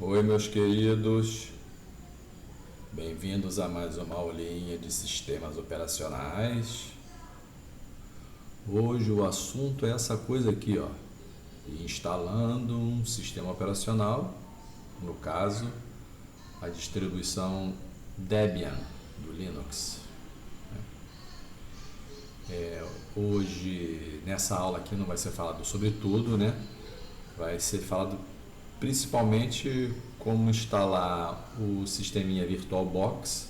Oi, meus queridos, bem-vindos a mais uma aulinha de sistemas operacionais. Hoje o assunto é essa coisa aqui, ó, instalando um sistema operacional, no caso, a distribuição Debian do Linux. Hoje, nessa aula aqui, não vai ser falado sobre tudo, né? Vai ser falado principalmente como instalar o sisteminha VirtualBox,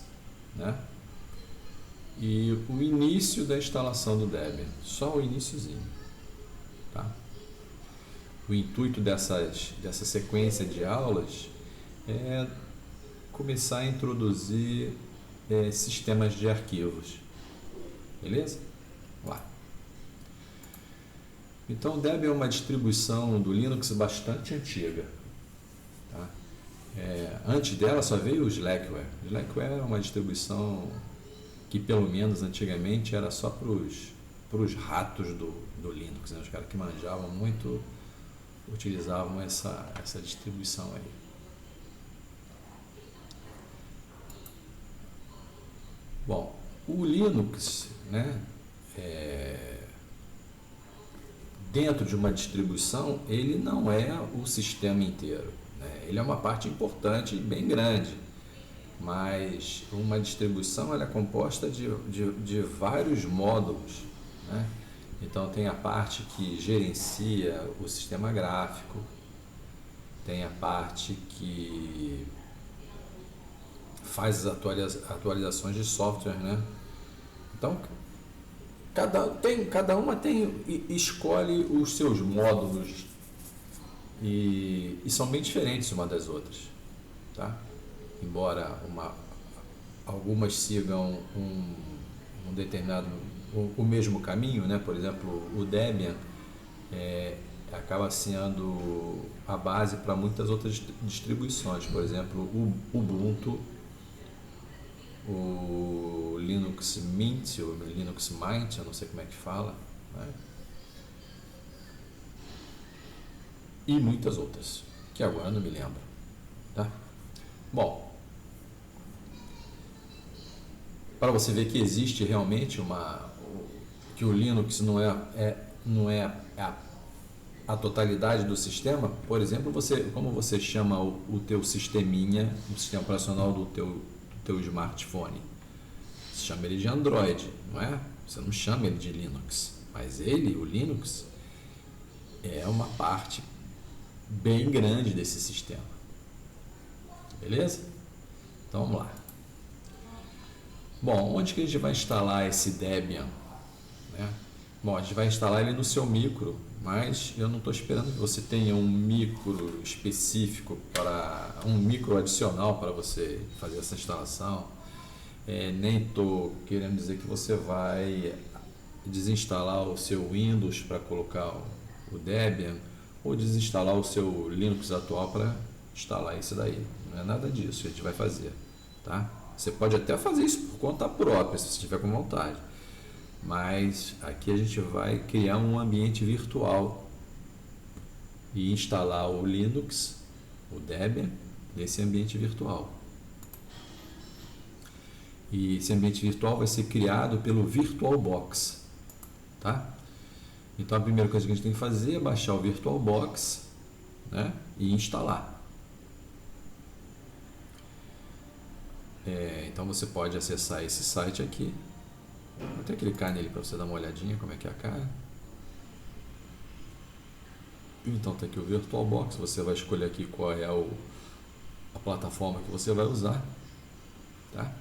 né? E o início da instalação do Debian, só o iniciozinho, tá? O intuito dessa sequência de aulas é começar a introduzir sistemas de arquivos, beleza? Vamos lá. Então, o Debian é uma distribuição do Linux bastante antiga. Tá? Antes dela só veio o Slackware. O Slackware é uma distribuição que, pelo menos antigamente, era só para os ratos do Linux. Né? Os caras que manjavam muito utilizavam essa distribuição aí. Bom, o Linux, né, dentro de uma distribuição, ele não é o sistema inteiro, né? Ele é uma parte importante e bem grande, mas uma distribuição ela é composta de vários módulos, né? Então tem a parte que gerencia o sistema gráfico, tem a parte que faz as atualizações de software, né? Então cada uma escolhe os seus módulos e são bem diferentes uma das outras, tá? Embora algumas sigam um determinado o mesmo caminho, né? Por exemplo, o Debian acaba sendo a base para muitas outras distribuições, por exemplo, o Ubuntu, o Linux Mint, ou Linux Mint, eu não sei como é que fala, né? E muitas outras, que agora não me lembro, tá? Bom, para você ver que existe realmente que o Linux não é a totalidade do sistema, por exemplo, como você chama o teu sisteminha, o sistema operacional do teu smartphone? Você chama ele de Android, não é? Você não chama ele de Linux, mas o Linux, é uma parte bem grande desse sistema, beleza? Então vamos lá. Bom, onde que a gente vai instalar esse Debian, né? Bom, a gente vai instalar ele no seu micro, mas eu não estou esperando que você tenha um micro específico um micro adicional para você fazer essa instalação. Nem estou querendo dizer que você vai desinstalar o seu Windows para colocar o Debian ou desinstalar o seu Linux atual para instalar isso daí. Não é nada disso que a gente vai fazer, tá? Você pode até fazer isso por conta própria, se você estiver com vontade. Mas aqui a gente vai criar um ambiente virtual e instalar o Linux, o Debian, nesse ambiente virtual. E esse ambiente virtual vai ser criado pelo VirtualBox, tá? Então a primeira coisa que a gente tem que fazer é baixar o VirtualBox, né, e instalar. Então você pode acessar esse site aqui. Vou até clicar nele para você dar uma olhadinha como é que é a cara. Então tem aqui o VirtualBox, você vai escolher aqui qual é a plataforma que você vai usar, tá?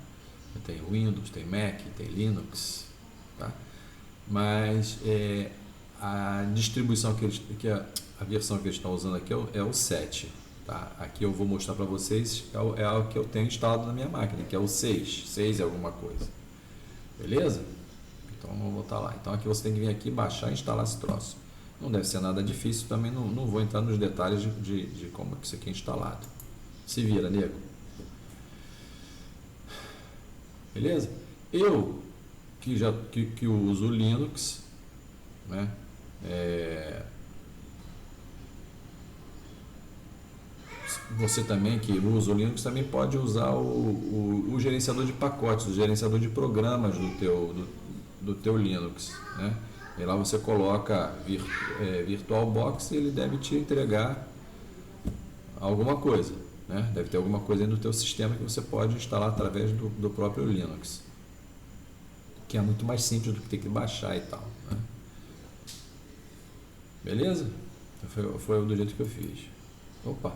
Tem Windows, tem Mac, tem Linux, tá? Mas a distribuição a versão que eles estão usando aqui é o 7, tá? Aqui eu vou mostrar para vocês é algo que eu tenho instalado na minha máquina, que é o 6 é alguma coisa. Beleza? Então vamos voltar lá. Então aqui você tem que vir aqui, baixar e instalar esse troço. Não deve ser nada difícil, também não vou entrar nos detalhes de como isso aqui é instalado. Se vira, nego. Beleza? Eu que uso o Linux, né? você também que usa o Linux também pode usar o gerenciador de pacotes, o gerenciador de programas do teu Linux, né? E lá você coloca VirtualBox e ele deve te entregar alguma coisa, né? Deve ter alguma coisa aí no teu sistema que você pode instalar através do próprio Linux, que é muito mais simples do que ter que baixar e tal, né? Beleza? Foi do jeito que eu fiz. Opa!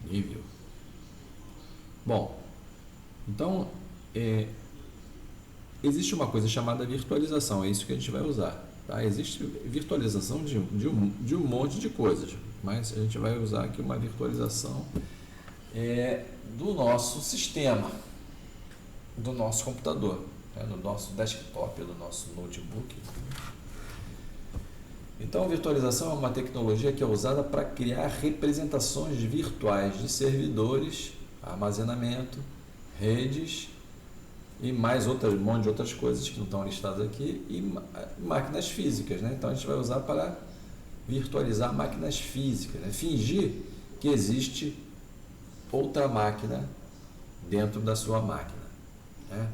Nível. Bom, então existe uma coisa chamada virtualização, é isso que a gente vai usar. Tá? Existe virtualização de um monte de coisas, mas a gente vai usar aqui uma virtualização do nosso sistema, do nosso computador, né? Do nosso desktop, do nosso notebook. Então, virtualização é uma tecnologia que é usada para criar representações virtuais de servidores, armazenamento, redes e mais um monte de outras coisas que não estão listadas aqui, e máquinas físicas, né? Então a gente vai usar para virtualizar máquinas físicas, né? Fingir que existe outra máquina dentro da sua máquina, né?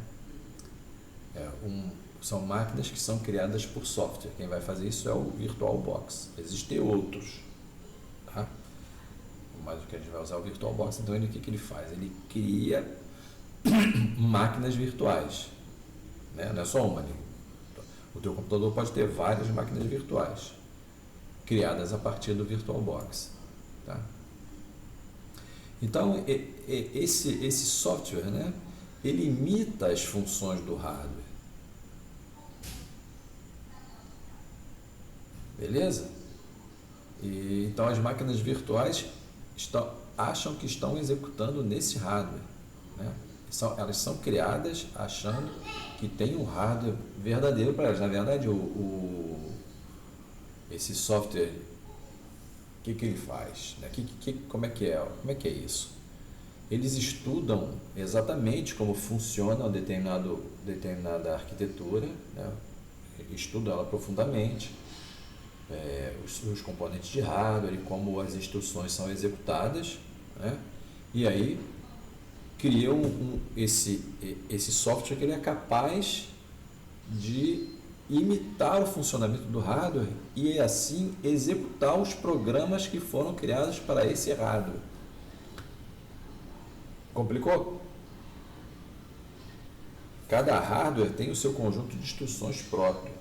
São máquinas que são criadas por software. Quem vai fazer isso é o VirtualBox. Existem outros, tá? Mas o que a gente vai usar é o VirtualBox. Então o que ele faz? Ele cria máquinas virtuais, né? Não é só uma. O teu computador pode ter várias máquinas virtuais criadas a partir do VirtualBox, tá? Então esse software, né, ele imita as funções do hardware. Beleza? Então as máquinas virtuais acham que estão executando nesse hardware, né? Elas são criadas achando que tem um hardware verdadeiro para elas. Na verdade, esse software, o que ele faz? Como é que é isso? Eles estudam exatamente como funciona uma determinada arquitetura, né? Estudam ela profundamente, os componentes de hardware e como as instruções são executadas, né? E aí criam esse software que ele é capaz de imitar o funcionamento do hardware e assim executar os programas que foram criados para esse hardware. Complicou? Cada hardware tem o seu conjunto de instruções próprio,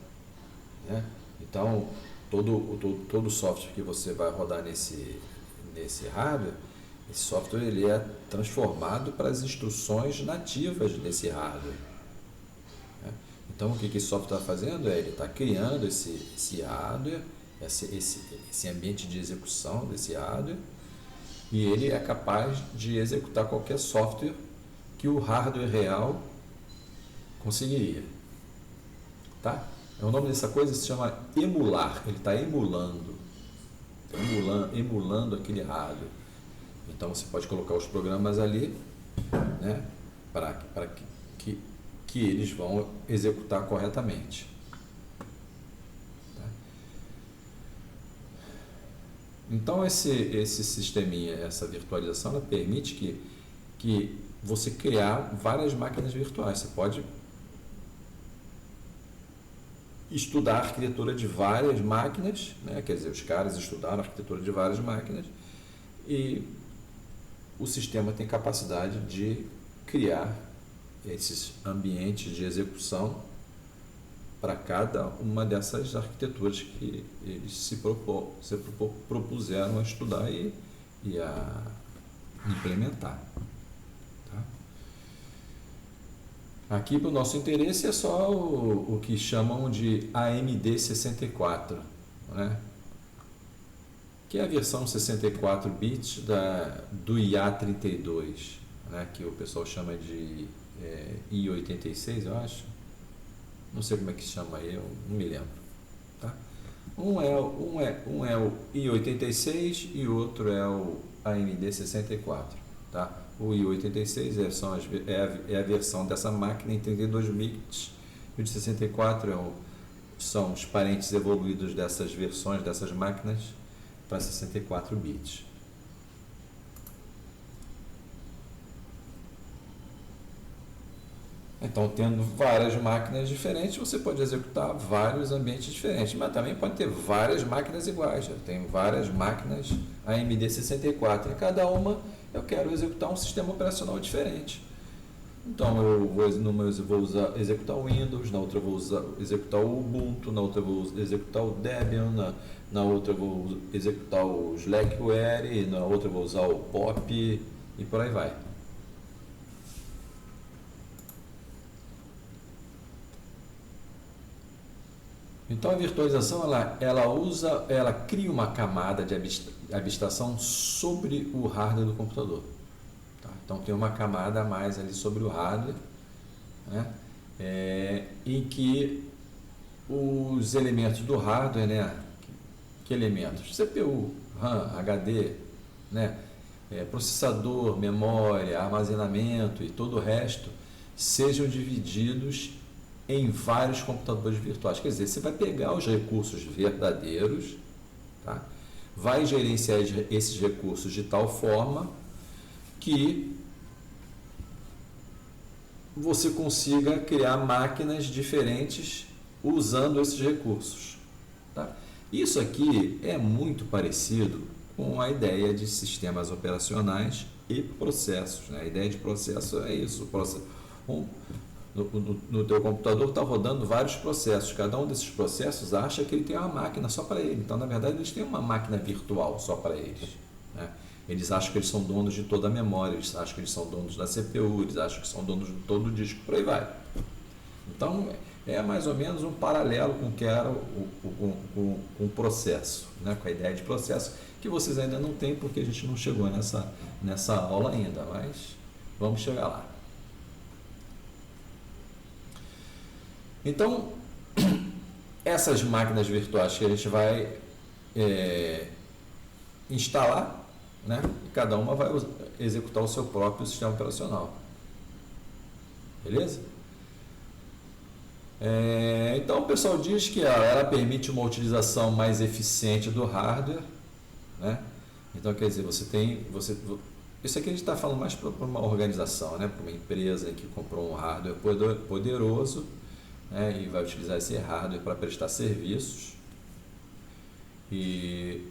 né? Então todo software que você vai rodar nesse hardware, esse software ele é transformado para as instruções nativas desse hardware, né? Então o que esse software está fazendo ele está criando esse hardware, esse ambiente de execução desse hardware, e ele é capaz de executar qualquer software que o hardware real conseguiria, tá? O nome dessa coisa se chama emular. Ele está emulando aquele hardware. Então você pode colocar os programas ali, né, para que eles vão executar corretamente. Tá? Então esse sisteminha, essa virtualização, ela permite que você criar várias máquinas virtuais. Você pode estudar a arquitetura de várias máquinas, né? Quer dizer, os caras estudaram a arquitetura de várias máquinas e o sistema tem capacidade de criar esses ambientes de execução para cada uma dessas arquiteturas que eles se propuseram a estudar e a implementar. Aqui, para o nosso interesse, é só o que chamam de AMD 64, né? Que é a versão 64 bits do IA32, né? Que o pessoal chama de i86, eu acho. Não sei como é que se chama aí, eu não me lembro. Tá? Um é o i86 e o outro é o AMD 64. Tá? O i86 é a versão dessa máquina em 32 bits, e o de 64 são os parentes evoluídos dessas versões, dessas máquinas, para 64 bits. Então, tendo várias máquinas diferentes, você pode executar vários ambientes diferentes, mas também pode ter várias máquinas iguais. Eu tenho várias máquinas AMD 64, e cada uma eu quero executar um sistema operacional diferente. Então, numa eu vou executar o Windows, na outra eu vou executar o Ubuntu, na outra eu vou executar o Debian, na outra eu vou executar o Slackware, na outra eu vou usar o POP e por aí vai. Então a virtualização ela cria uma camada de abstração sobre o hardware do computador. Tá? Então tem uma camada a mais ali sobre o hardware, né? Em que os elementos do hardware, né? Que elementos? CPU, RAM, HD, né? Processador, memória, armazenamento e todo o resto sejam divididos em vários computadores virtuais. Quer dizer, você vai pegar os recursos verdadeiros, tá? Vai gerenciar esses recursos de tal forma que você consiga criar máquinas diferentes usando esses recursos. Tá? Isso aqui é muito parecido com a ideia de sistemas operacionais e processos. Né? A ideia de processo é isso. No teu computador está rodando vários processos. Cada um desses processos acha que ele tem uma máquina só para ele. Então, na verdade, eles têm uma máquina virtual só para eles. Né? Eles acham que eles são donos de toda a memória, eles acham que eles são donos da CPU, eles acham que são donos de todo o disco, por aí vai. Então, é mais ou menos um paralelo com o que era o processo, né? Com a ideia de processo, que vocês ainda não têm, porque a gente não chegou nessa aula ainda, mas vamos chegar lá. Então, essas máquinas virtuais que a gente vai instalar, né? E cada uma vai executar o seu próprio sistema operacional. Beleza? Então, o pessoal diz que ela permite uma utilização mais eficiente do hardware, né? Então, quer dizer, isso aqui a gente está falando mais para uma organização, né? Para uma empresa que comprou um hardware poderoso, né, e vai utilizar esse hardware para prestar serviços, e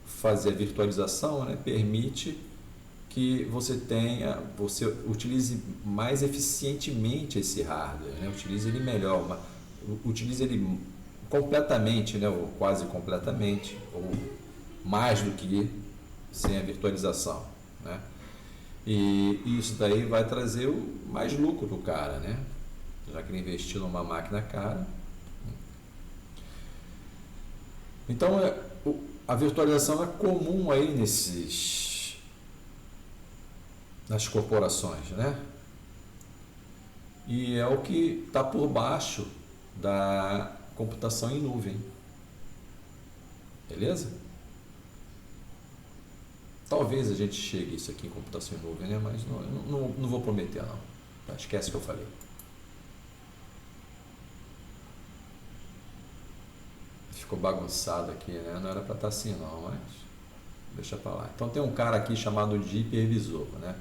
fazer a virtualização, né, permite que você utilize mais eficientemente esse hardware, né, utilize ele melhor, utilize ele completamente, né, ou quase completamente, ou mais do que sem a virtualização, né? E isso daí vai trazer mais lucro para o cara, né? Já que ele investiu numa máquina cara. Então, a virtualização é comum aí nas corporações, né? E é o que está por baixo da computação em nuvem. Beleza? Talvez a gente chegue isso aqui em computação em nuvem, né? Mas não vou prometer, não. Tá? Esquece o que eu falei. Ficou bagunçado aqui, né? Não era para estar assim não, mas deixa para lá. Então tem um cara aqui chamado de hipervisor, né?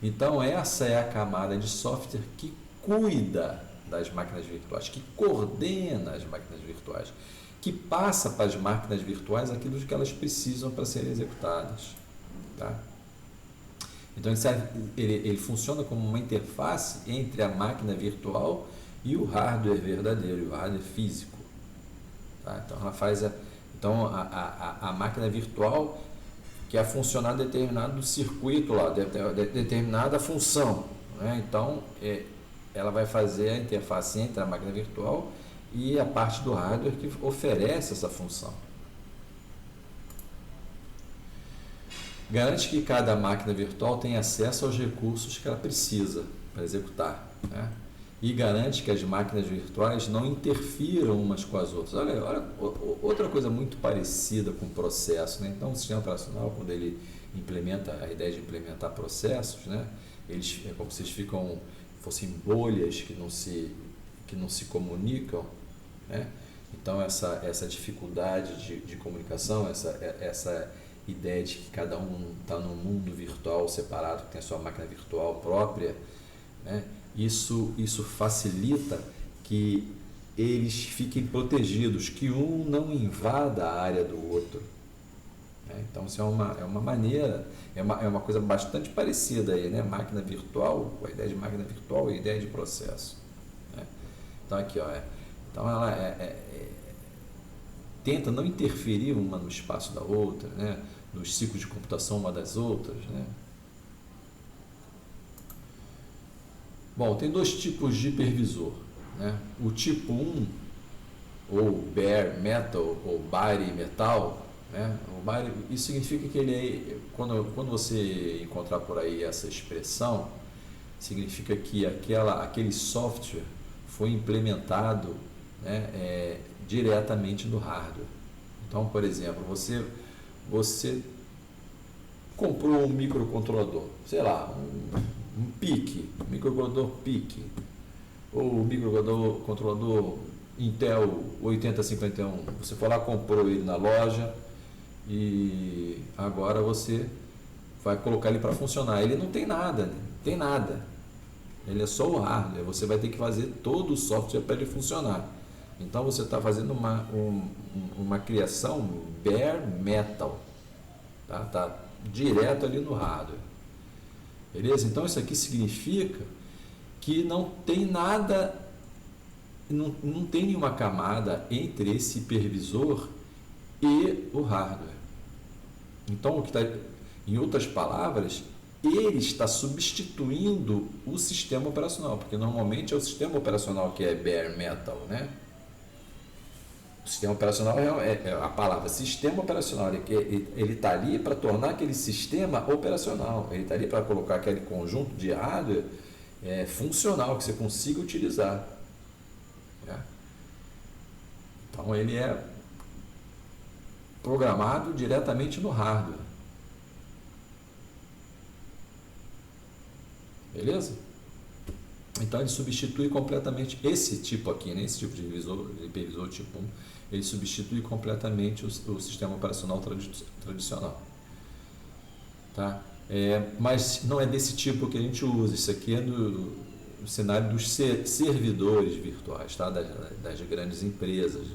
Então essa é a camada de software que cuida das máquinas virtuais, que coordena as máquinas virtuais, que passa para as máquinas virtuais aquilo que elas precisam para serem executadas, tá? Então ele funciona como uma interface entre a máquina virtual e o hardware verdadeiro, o hardware físico. Tá? Então ela faz a máquina virtual quer funcionar determinado circuito lá, determinada função, né? Então ela vai fazer a interface entre a máquina virtual e a parte do hardware que oferece essa função. Garante que cada máquina virtual tem acesso aos recursos que ela precisa para executar, né? E garante que as máquinas virtuais não interfiram umas com as outras. Olha, outra coisa muito parecida com o processo, né? Então, o sistema operacional, quando ele implementa a ideia de implementar processos, né? Eles é como se eles fossem bolhas que não se comunicam, né? Então essa dificuldade de comunicação, essa ideia de que cada um está num mundo virtual separado, que tem a sua máquina virtual própria, né? Isso facilita que eles fiquem protegidos, que um não invada a área do outro, né? Então isso é uma maneira, é uma coisa bastante parecida aí, né? Máquina virtual, a ideia de máquina virtual e a ideia de processo, né? Então aqui, ó, então ela tenta não interferir uma no espaço da outra, né? Nos ciclos de computação uma das outras, né? Bom, tem dois tipos de hipervisor, né? O tipo 1, ou bare metal, ou bare metal, né? Isso significa que ele quando você encontrar por aí essa expressão, significa que aquele software foi implementado, né, diretamente no hardware. Então, por exemplo, você comprou um microcontrolador, sei lá, um PIC, microcontrolador PIC, ou microcontrolador Intel 8051. Você foi lá, comprou ele na loja e agora você vai colocar ele para funcionar. Ele não tem nada, né? Tem nada. Ele é só o hardware. Você vai ter que fazer todo o software para ele funcionar. Então você está fazendo uma criação bare metal, tá direto ali no hardware. Beleza? Então isso aqui significa que não tem nada, não tem nenhuma camada entre esse hipervisor e o hardware. Então, o que está, em outras palavras, ele está substituindo o sistema operacional, porque normalmente é o sistema operacional que é bare metal, né? O sistema operacional é a palavra sistema operacional, ele está ali para tornar aquele sistema operacional, ele está ali para colocar aquele conjunto de hardware funcional, que você consiga utilizar, né? Então ele é programado diretamente no hardware. Beleza? Então ele substitui completamente esse tipo aqui, né? Esse tipo de hipervisor tipo 1, ele substitui completamente o sistema operacional tradicional. Tá? Mas não é desse tipo que a gente usa. Isso aqui é no cenário dos servidores virtuais, tá? Das grandes empresas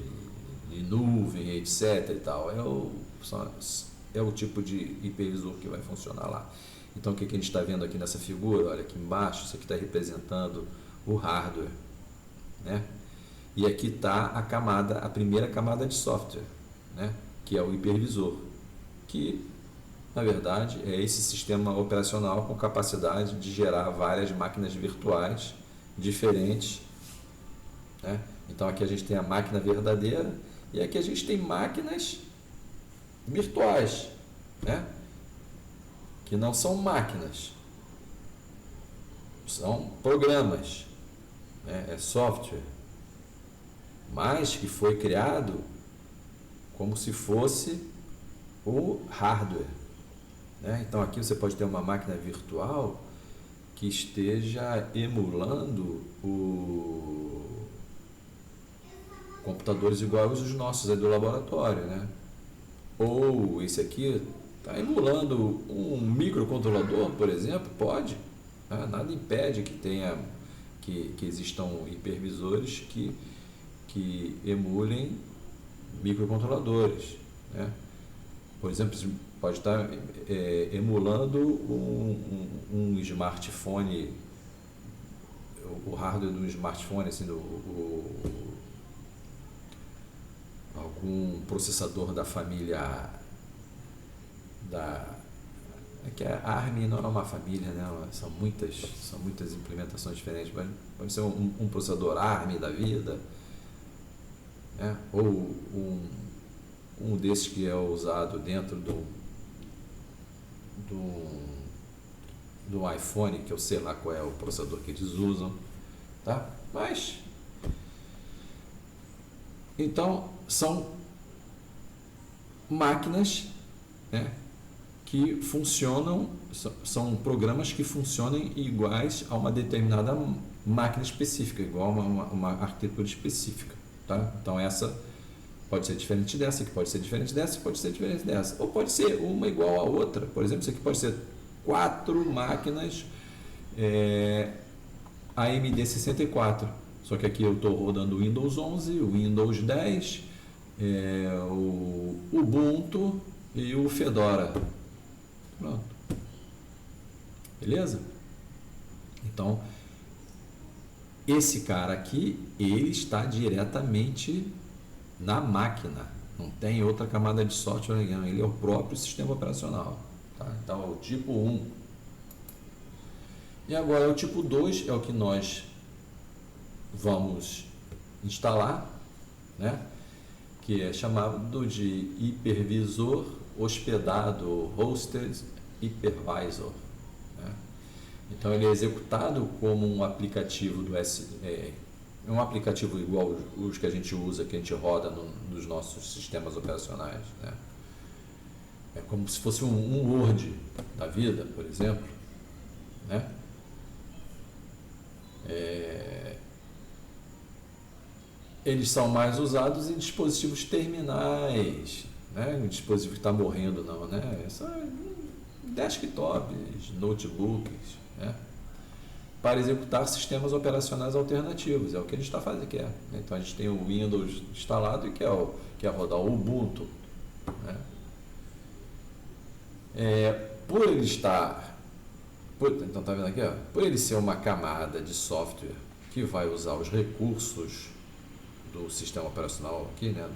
de nuvem, etc. e tal. É o tipo de hipervisor que vai funcionar lá. Então o que a gente está vendo aqui nessa figura? Olha aqui embaixo, isso aqui está representando o hardware, né? E aqui está a primeira camada de software, né? Que é o hipervisor, que na verdade é esse sistema operacional com capacidade de gerar várias máquinas virtuais diferentes, né? Então aqui a gente tem a máquina verdadeira e aqui a gente tem máquinas virtuais, né? Que não são máquinas, são programas, né? É software, mas que foi criado como se fosse o hardware, né? Então aqui você pode ter uma máquina virtual que esteja emulando computadores iguais aos nossos aí do laboratório, né? Ou esse aqui está emulando um microcontrolador, por exemplo, pode, né? Nada impede que existam hipervisores que emulem microcontroladores, né? Por exemplo, você pode estar emulando um smartphone, o hardware do smartphone, assim, algum processador da família que a ARM não é uma família, né? São muitas implementações diferentes. Pode ser um processador ARM da vida, né? Ou um desses que é usado dentro do iPhone, que eu sei lá qual é o processador que eles usam, tá? Mas então são máquinas, né, que funcionam, são programas que funcionem iguais a uma determinada máquina específica, igual a uma arquitetura específica, tá? Então essa pode ser diferente dessa, que pode ser diferente dessa, pode ser diferente dessa, ou pode ser uma igual a outra. Por exemplo, isso aqui pode ser 4 máquinas AMD 64, só que aqui eu estou rodando o Windows 11, o Windows 10, o Ubuntu e o Fedora. Pronto. Beleza? Então, esse cara aqui, ele está diretamente na máquina. Não tem outra camada de software, ele é o próprio sistema operacional. Tá? Então, é o tipo 1. E agora, o tipo 2 é o que nós vamos instalar, né? Que é chamado de hipervisor hospedado, hosted hypervisor. Né? Então ele é executado como um aplicativo um aplicativo igual os que a gente usa, que a gente roda nos nossos sistemas operacionais. Né? É como se fosse um Word da vida, por exemplo. Né? Eles são mais usados em dispositivos terminais, né? Um dispositivo que está morrendo não, né? São desktops, notebooks, né? Para executar sistemas operacionais alternativos, é o que a gente está fazendo, né? Então a gente tem o Windows instalado e quer rodar o Ubuntu, né? Por ele estar, então tá vendo aqui, ó? Por ele ser uma camada de software que vai usar os recursos do sistema operacional aqui, né,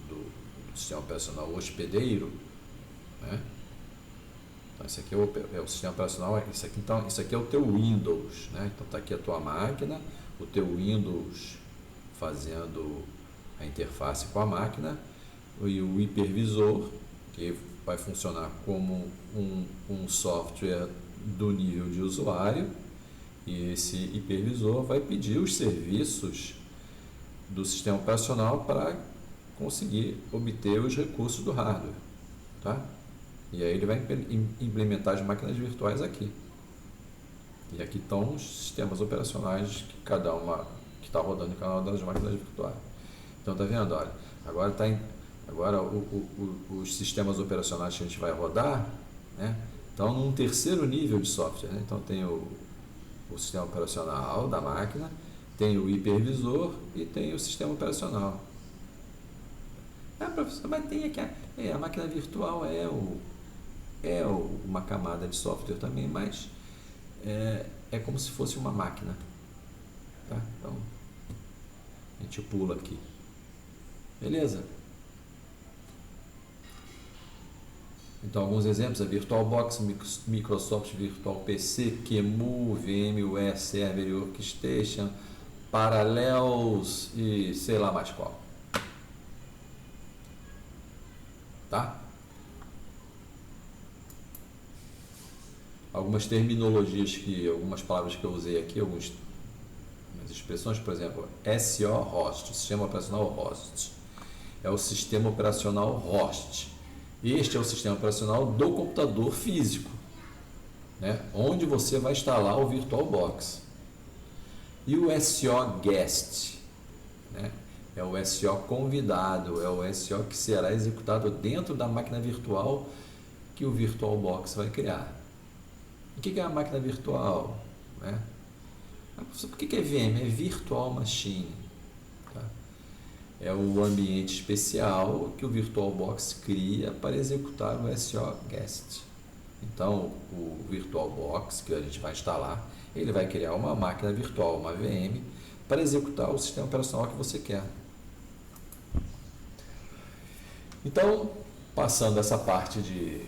do sistema operacional hospedeiro, né? Então esse aqui é o sistema operacional, isso aqui é o teu Windows, né? Então tá aqui a tua máquina, o teu Windows fazendo a interface com a máquina, e o hipervisor, que vai funcionar como um software do nível de usuário, e esse hipervisor vai pedir os serviços do sistema operacional para conseguir obter os recursos do hardware, tá? E aí ele vai implementar as máquinas virtuais aqui. E aqui estão os sistemas operacionais que cada uma que está rodando em cada uma das máquinas virtuais. Então tá vendo? Olha, agora os sistemas operacionais que a gente vai rodar, né? Então num terceiro nível de software, né? Então tem o sistema operacional da máquina, tem o hipervisor e tem o sistema operacional. Professor, mas tem aqui a máquina virtual uma camada de software também, mas é como se fosse uma máquina. Tá? Então, a gente pula aqui. Beleza? Então, alguns exemplos: a VirtualBox, Microsoft Virtual PC, QEMU, VMware Server e Workstation, Parallels e sei lá mais qual. Tá? Algumas terminologias algumas palavras que eu usei aqui, algumas expressões, por exemplo, SO host, sistema operacional host, é o sistema operacional host. Este é o sistema operacional do computador físico, né? Onde você vai instalar o VirtualBox. E o SO guest, né? É o SO convidado, é o SO que será executado dentro da máquina virtual que o VirtualBox vai criar. O que é a máquina virtual? Né? Por que é VM? É Virtual Machine. Tá? É o ambiente especial que o VirtualBox cria para executar o SO guest. Então, o VirtualBox que a gente vai instalar, ele vai criar uma máquina virtual, uma VM, para executar o sistema operacional que você quer. Então, passando essa parte de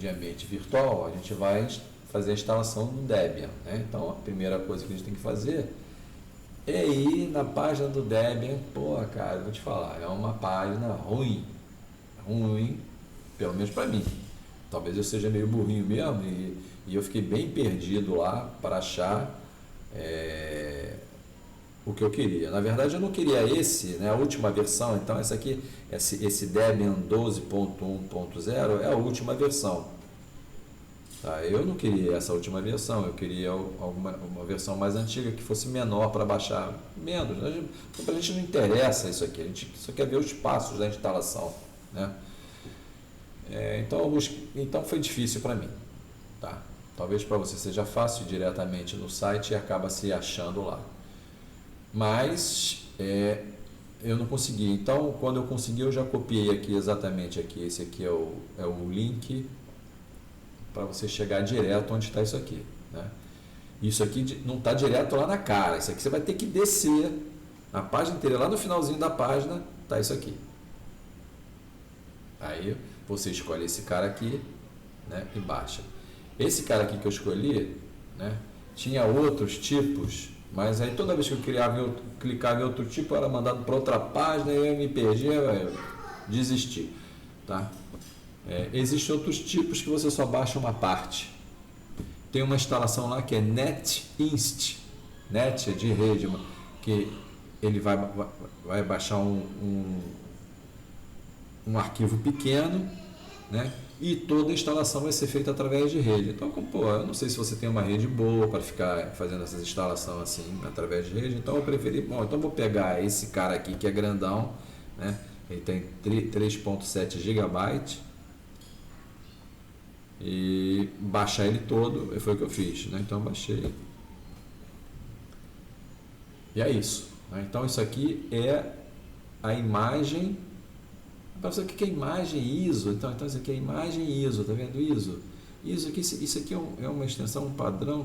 ambiente virtual, a gente vai fazer a instalação do Debian, né? Então, a primeira coisa que a gente tem que fazer é ir na página do Debian. Pô, cara, eu vou te falar, é uma página ruim, pelo menos para mim. Talvez eu seja meio burrinho mesmo e eu fiquei bem perdido lá para achar o que eu queria. Na verdade, eu não queria a última versão. Então, esse Debian 12.1.0 é a última versão. Tá? Eu não queria essa última versão, eu queria uma versão mais antiga que fosse menor para baixar menos. Para a gente não interessa isso aqui, a gente só quer ver os passos da instalação, né? Então foi difícil para mim. Tá? Talvez para você seja fácil ir diretamente no site e acaba se achando lá. Mas eu não consegui. Então, quando eu consegui, eu já copiei aqui exatamente aqui. Esse aqui é o link para você chegar direto onde está isso aqui, né? Isso aqui não está direto lá na cara. Isso aqui você vai ter que descer a página inteira. Lá no finalzinho da página está isso aqui. Aí você escolhe esse cara aqui, né, e baixa. Esse cara aqui que eu escolhi, né, tinha outros tipos, mas aí toda vez que eu clicava em outro tipo, era mandado para outra página e eu me perdia, eu desisti. Tá? Existem outros tipos que você só baixa uma parte. Tem uma instalação lá que é NetInst. Net é de rede, que ele vai baixar um arquivo pequeno, né? E toda a instalação vai ser feita através de rede. Então, eu não sei se você tem uma rede boa para ficar fazendo essas instalações assim através de rede. Então eu preferi, então vou pegar esse cara aqui que é grandão, né? Ele tem 3.7 GB e baixar ele todo. Foi o que eu fiz, né? Então eu baixei. E é isso, né? Então isso aqui é a imagem. Para você, o que é imagem ISO? Então isso aqui é imagem ISO, tá vendo ISO? Isso aqui é uma extensão, um padrão.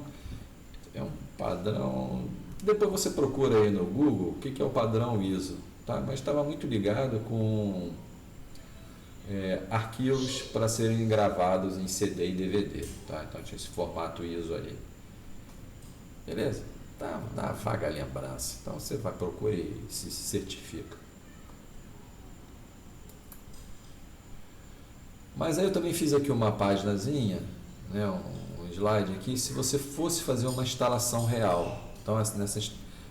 É um padrão. Depois você procura aí no Google o que é o padrão ISO, tá? Mas estava muito ligado com arquivos para serem gravados em CD e DVD, tá? Então tinha esse formato ISO ali. Beleza? Tá, dá uma vaga lembrança. Então você vai procurar e se certifica. Mas aí eu também fiz aqui uma paginazinha, né, um slide aqui, se você fosse fazer uma instalação real. Então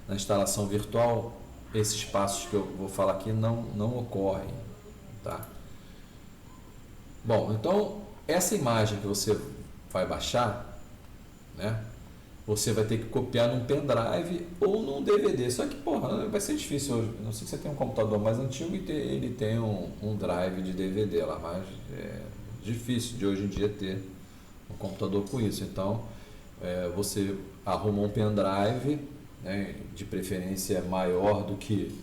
na instalação virtual, esses passos que eu vou falar aqui não ocorrem. Tá? Bom, então essa imagem que você vai baixar, né, você vai ter que copiar num pendrive ou num DVD. Só que, vai ser difícil hoje. Não sei se você tem um computador mais antigo e ele tem um drive de DVD lá, mas é difícil de hoje em dia ter um computador com isso. Então, você arruma um pendrive, né, de preferência maior do que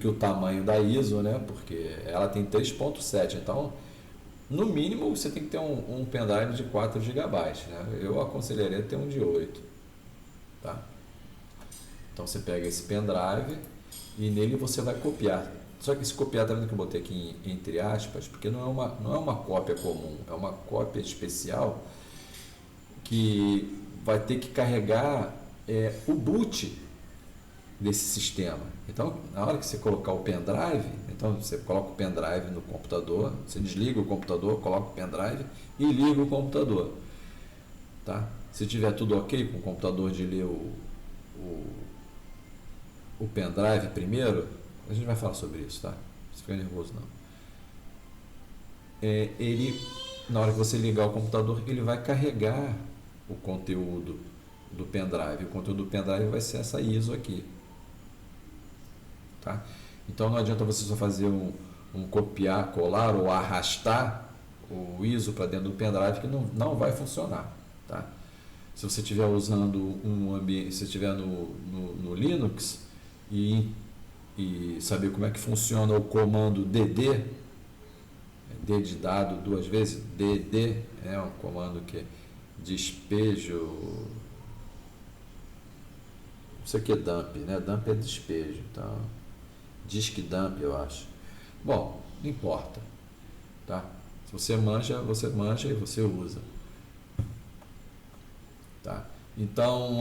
o tamanho da ISO, né, porque ela tem 3.7. Então, no mínimo, você tem que ter um pendrive de 4 GB, né? Eu aconselharia ter um de 8. Tá? Então você pega esse pendrive e nele você vai copiar. Só que esse copiar, tá vendo que eu botei aqui entre aspas, porque não é uma cópia comum, é uma cópia especial que vai ter que carregar o boot desse sistema. Então, na hora que você colocar o pendrive, então você coloca o pendrive no computador, você desliga o computador, coloca o pendrive e liga o computador. Tá? Se tiver tudo ok com o computador de ler o pendrive primeiro, a gente vai falar sobre isso, tá? Não fica nervoso não. Na hora que você ligar o computador, ele vai carregar o conteúdo do pendrive. O conteúdo do pendrive vai ser essa ISO aqui. Tá? Então não adianta você só fazer um copiar, colar ou arrastar o ISO para dentro do pendrive que não vai funcionar. Tá? Se você estiver usando um ambiente, se estiver no Linux e saber como é que funciona o comando dd, D de dado duas vezes, dd é um comando que é despejo. Isso aqui é dump, né? Dump é despejo, então disk dump, eu acho. Bom, não importa, tá? Se você manja e você usa, tá? Então,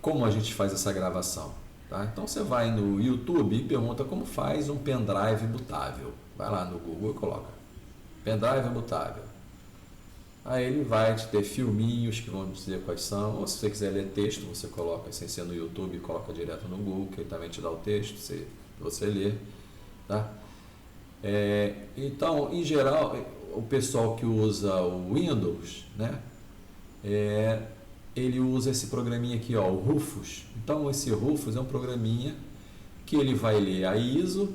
como a gente faz essa gravação, tá? Então você vai no YouTube e pergunta como faz um pendrive bootável. Vai lá no Google e coloca pendrive bootável. Aí ele vai te ter filminhos que vão dizer quais são, ou se você quiser ler texto, você coloca, sem ser no YouTube, coloca direto no Google, que ele também te dá o texto, você lê, tá? Então, em geral, o pessoal que usa o Windows, né? Ele usa esse programinha aqui, ó, o Rufus. Então esse Rufus é um programinha que ele vai ler a ISO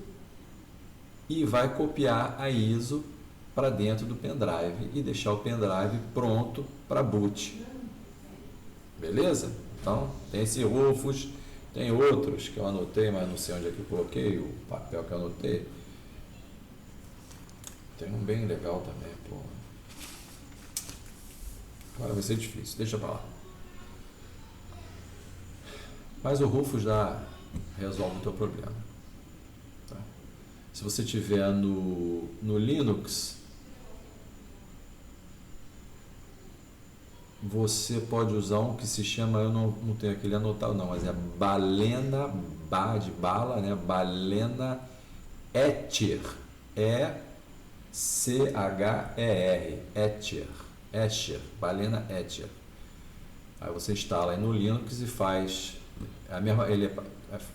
e vai copiar a ISO para dentro do pendrive e deixar o pendrive pronto para boot. Beleza? Então tem esse Rufus, tem outros que eu anotei, mas não sei onde é que eu coloquei o papel que eu anotei. Tem um bem legal também, pô. Agora vai ser difícil, deixa pra lá. Mas o Rufus já resolve o teu problema. Tá? Se você tiver no Linux, você pode usar um que se chama, eu não tenho aquele anotado não, mas é Balena, de bala, né? Balena Etcher. Etcher. Balena Etcher. Aí você instala aí no Linux e faz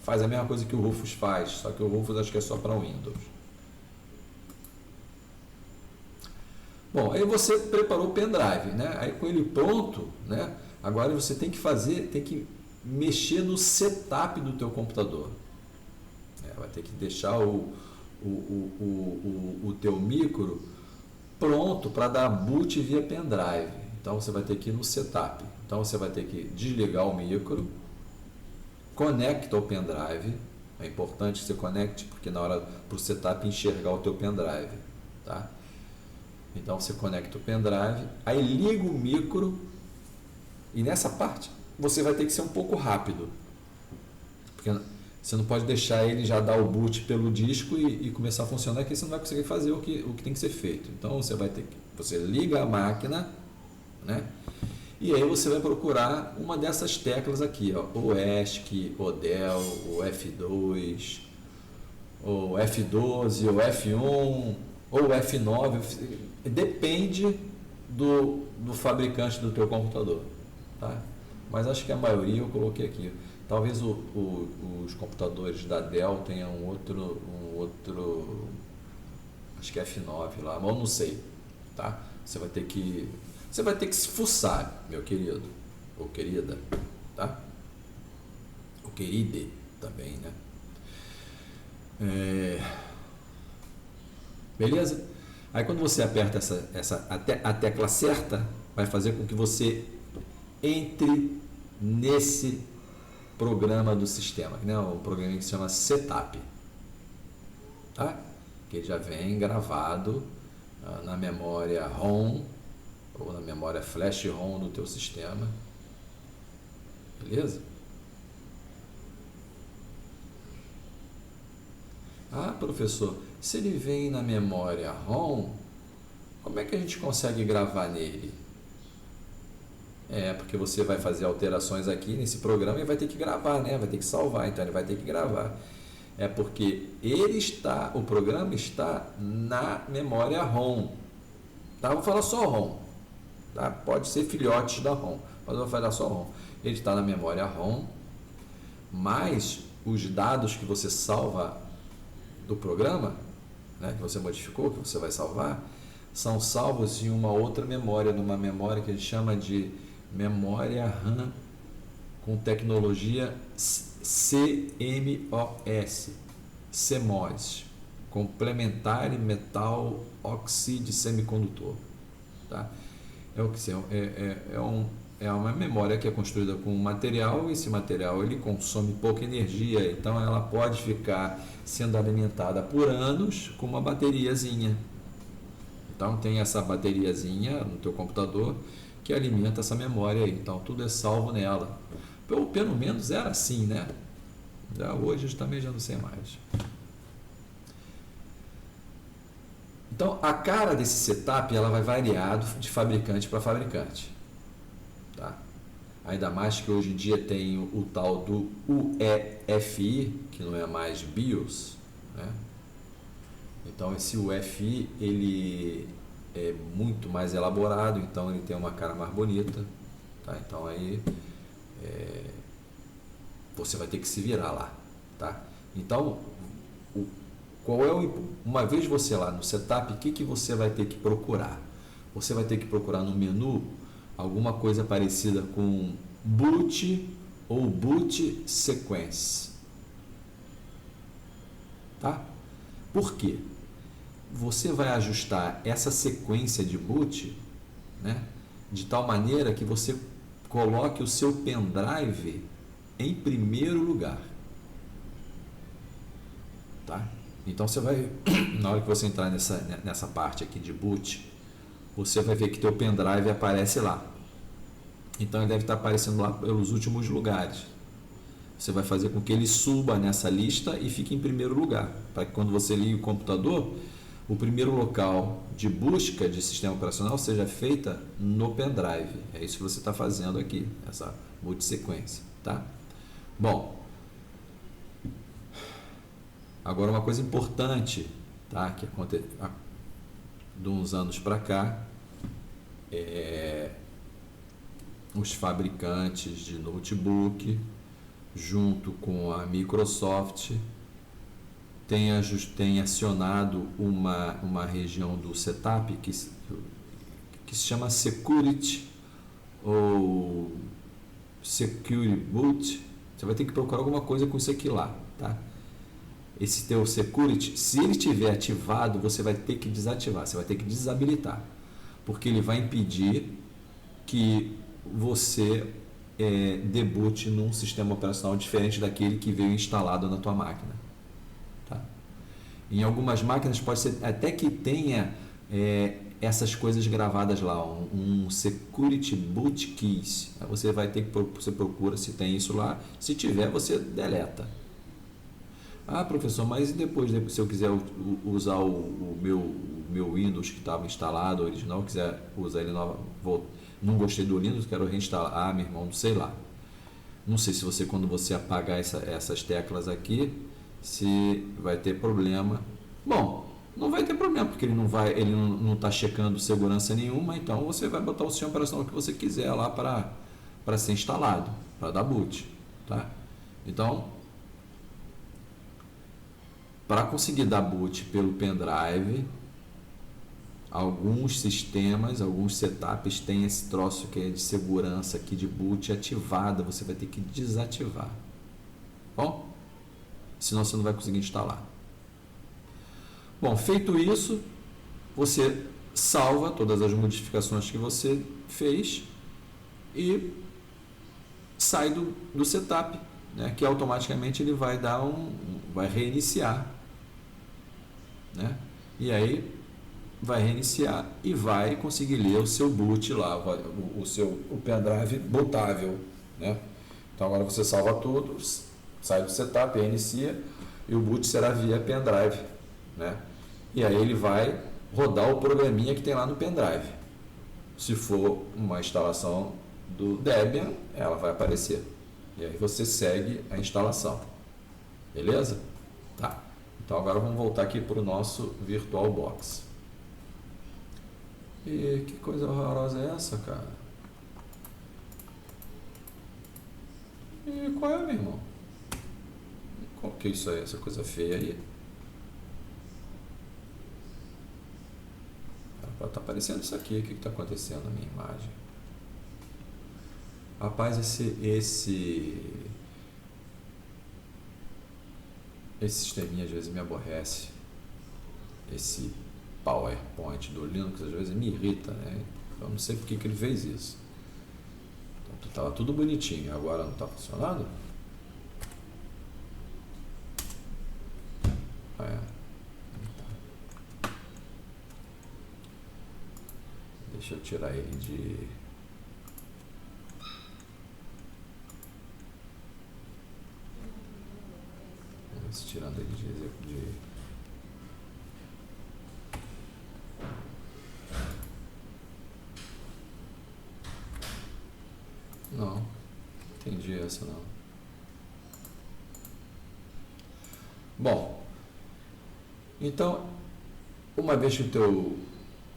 faz a mesma coisa que o Rufus faz, só que o Rufus acho que é só para Windows. Bom, aí você preparou o pendrive, né? Aí com ele pronto, né? Agora você tem que mexer no setup do teu computador. Vai ter que deixar o teu micro pronto para dar boot via pendrive. Então você vai ter que ir no setup. Então você vai ter que desligar o micro, conecta o pendrive. É importante que você conecte porque na hora para o setup enxergar o teu pendrive, tá? Então você conecta o pendrive, aí liga o micro e nessa parte você vai ter que ser um pouco rápido, porque você não pode deixar ele já dar o boot pelo disco e começar a funcionar, que você não vai conseguir fazer o que tem que ser feito. Então você liga a máquina, né? E aí você vai procurar uma dessas teclas aqui, ó, o ESC, o DEL, o F2, o F12, o F1 ou o F9, depende do fabricante do teu computador, tá? Mas acho que a maioria eu coloquei aqui. Talvez os computadores da Dell tenham um outro, acho que é F9 lá, mas eu não sei, tá? Você vai ter que se fuçar, meu querido, ou querida, tá? Ou queride também, né? Beleza? Aí quando você aperta a tecla certa, vai fazer com que você entre nesse programa do sistema, né? Um programa que se chama Setup, tá? Que já vem gravado na memória ROM ou na memória flash ROM do teu sistema, beleza? Ah, professor, se ele vem na memória ROM, como é que a gente consegue gravar nele? Porque você vai fazer alterações aqui nesse programa e vai ter que gravar, né? Vai ter que salvar, então ele vai ter que gravar. Porque o programa está na memória ROM. Tá? Vou falar só ROM. Tá? Pode ser filhote da ROM, mas eu vou falar só ROM. Ele está na memória ROM, mas os dados que você salva do programa, né, que você modificou, que você vai salvar, são salvos em uma outra memória, numa memória que a gente chama de memória RAM com tecnologia CMOS, Complementary Metal Oxide Semicondutor, tá? É uma memória que é construída com um material, e esse material ele consome pouca energia, então ela pode ficar sendo alimentada por anos com uma bateriazinha. Então tem essa bateriazinha no teu computador que alimenta essa memória aí, então tudo é salvo nela. Pelo menos era assim, né? Hoje eu também já não sei mais. Então a cara desse setup ela vai variar de fabricante para fabricante, tá? Ainda mais que hoje em dia tem o tal do UEFI, que não é mais BIOS, né? Então esse UEFI ele é muito mais elaborado, então ele tem uma cara mais bonita, tá? Então aí você vai ter que se virar lá, tá? Então Uma vez você lá no setup, o que você vai ter que procurar? Você vai ter que procurar no menu alguma coisa parecida com boot ou boot sequence. Tá? Por quê? Você vai ajustar essa sequência de boot, né, de tal maneira que você coloque o seu pendrive em primeiro lugar. Tá? Então você vai, na hora que você entrar nessa parte aqui de boot, você vai ver que teu pendrive aparece lá. Então ele deve estar aparecendo lá pelos últimos lugares. Você vai fazer com que ele suba nessa lista e fique em primeiro lugar, para que quando você ligue o computador, o primeiro local de busca de sistema operacional seja feita no pendrive. É isso que você está fazendo aqui, essa multissequência, tá? Bom, agora uma coisa importante, tá? Que aconteceu de uns anos para cá, os fabricantes de notebook, junto com a Microsoft, tem acionado uma região do setup que se chama Security ou Security Boot. Você vai ter que procurar alguma coisa com isso aqui lá, tá? Esse teu Security, se ele estiver ativado, você vai ter que desativar, você vai ter que desabilitar, porque ele vai impedir que você debute num sistema operacional diferente daquele que veio instalado na tua máquina. Tá? Em algumas máquinas pode ser até que tenha essas coisas gravadas lá, um Security Boot Keys. Você vai ter que você procura se tem isso lá, se tiver você deleta. Ah, professor, mas e depois se eu quiser usar o meu Windows que estava instalado, original, quiser usar ele não gostei do Linux, quero reinstalar. Ah, meu irmão, não sei lá. Não sei se você, quando você apagar essas teclas aqui, se vai ter problema. Bom, não vai ter problema, porque ele não está checando segurança nenhuma, então você vai botar o sistema operacional que você quiser lá para ser instalado, para dar boot. Tá? Então, para conseguir dar boot pelo pendrive, alguns sistemas, alguns setups têm esse troço que é de segurança aqui de boot ativada, você vai ter que desativar. Bom, senão você não vai conseguir instalar. Bom, feito isso, você salva todas as modificações que você fez e sai do setup, né, que automaticamente ele vai vai reiniciar, né? E aí vai reiniciar e vai conseguir ler o seu boot lá, o pendrive bootável, né? Então agora você salva tudo, sai do setup, reinicia e o boot será via pendrive, né? E aí ele vai rodar o programinha que tem lá no pendrive. Se for uma instalação do Debian, ela vai aparecer. E aí você segue a instalação. Beleza? Tá. Então agora vamos voltar aqui para o nosso VirtualBox. E que coisa horrorosa é essa, cara? E qual é, meu irmão? Qual que é isso aí? Essa coisa feia aí? Tá aparecendo isso aqui. O que está acontecendo na minha imagem? Rapaz, esse sisteminha às vezes me aborrece. Esse PowerPoint do Linux às vezes me irrita, né? Eu não sei porque que ele fez isso. Então, estava tudo bonitinho, agora não está funcionando? Deixa eu tirar ele de... tirando ele de não entendi essa não. Bom, então uma vez que o teu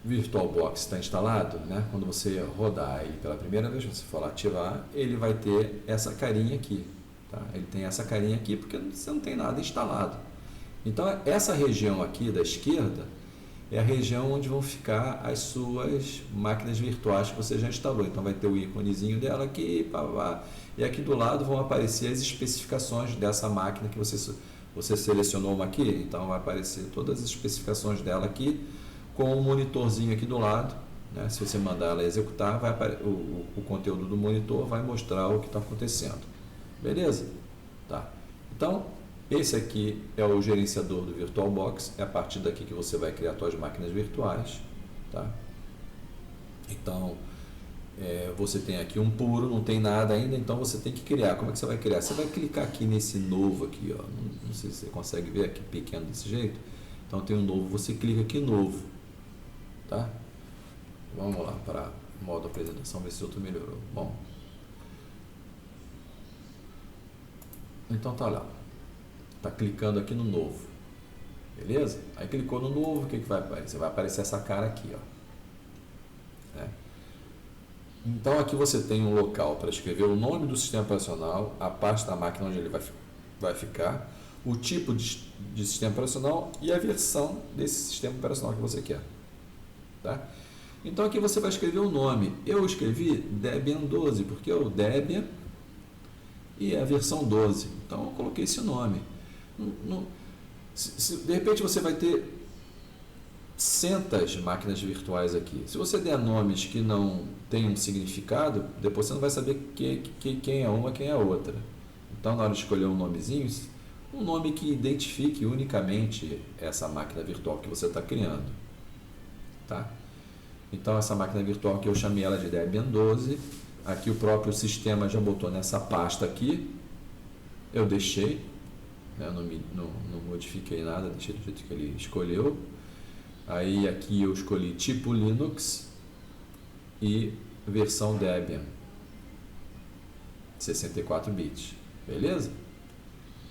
VirtualBox está instalado, né, quando você rodar ele pela primeira vez, você for lá ativar, ele vai ter essa carinha aqui. Tá? Ele tem essa carinha aqui porque você não tem nada instalado. Então, essa região aqui da esquerda é a região onde vão ficar as suas máquinas virtuais que você já instalou. Então, vai ter o íconezinho dela aqui, pá, pá, e aqui do lado vão aparecer as especificações dessa máquina que você selecionou uma aqui. Então, vai aparecer todas as especificações dela aqui, com um monitorzinho aqui do lado. Né? Se você mandar ela executar, o conteúdo do monitor vai mostrar o que está acontecendo. Beleza? Tá. Então, esse aqui é o gerenciador do VirtualBox. É a partir daqui que você vai criar suas máquinas virtuais. Tá? Então, você tem aqui um puro, não tem nada ainda, então você tem que criar. Como é que você vai criar? Você vai clicar aqui nesse novo aqui, ó. Não sei se você consegue ver aqui pequeno desse jeito. Então tem um novo, você clica aqui novo. Tá? Vamos lá para modo apresentação, ver se outro melhorou. Bom. Então tá lá. Tá clicando aqui no novo. Beleza? Aí clicou no novo, o que vai aparecer? Vai aparecer essa cara aqui, ó. Né? Então aqui você tem um local para escrever o nome do sistema operacional, a parte da máquina onde ele vai ficar, o tipo de sistema operacional e a versão desse sistema operacional que você quer. Tá? Então aqui você vai escrever o nome. Eu escrevi Debian 12, porque é o Debian e a versão 12. Então eu coloquei esse nome. De repente você vai ter centas máquinas virtuais aqui. Se você der nomes que não têm um significado, depois você não vai saber quem é uma e quem é a outra. Então, na hora de escolher um nomezinho, um nome que identifique unicamente essa máquina virtual que você está criando. Tá? Então, essa máquina virtual que eu chamei ela de Debian 12, aqui o próprio sistema já botou nessa pasta aqui, eu deixei, né? Não modifiquei nada, deixei do jeito que ele escolheu. Aí aqui eu escolhi tipo Linux e versão Debian 64 bits, beleza?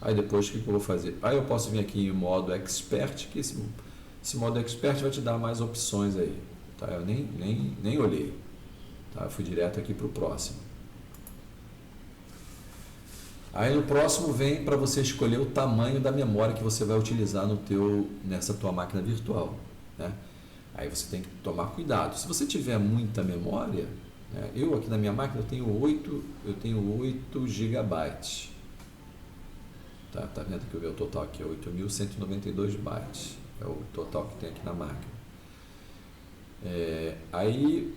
Aí depois o que eu vou fazer? Aí eu posso vir aqui em modo Expert, que esse modo Expert vai te dar mais opções aí, tá? Eu nem olhei, tá? Eu fui direto aqui para o próximo. Aí no próximo vem para você escolher o tamanho da memória que você vai utilizar nessa tua máquina virtual. Né? Aí você tem que tomar cuidado. Se você tiver muita memória, né? Eu aqui na minha máquina eu tenho 8 GB. Tá vendo que o meu total aqui é 8.192 bytes. É o total que tem aqui na máquina. Aí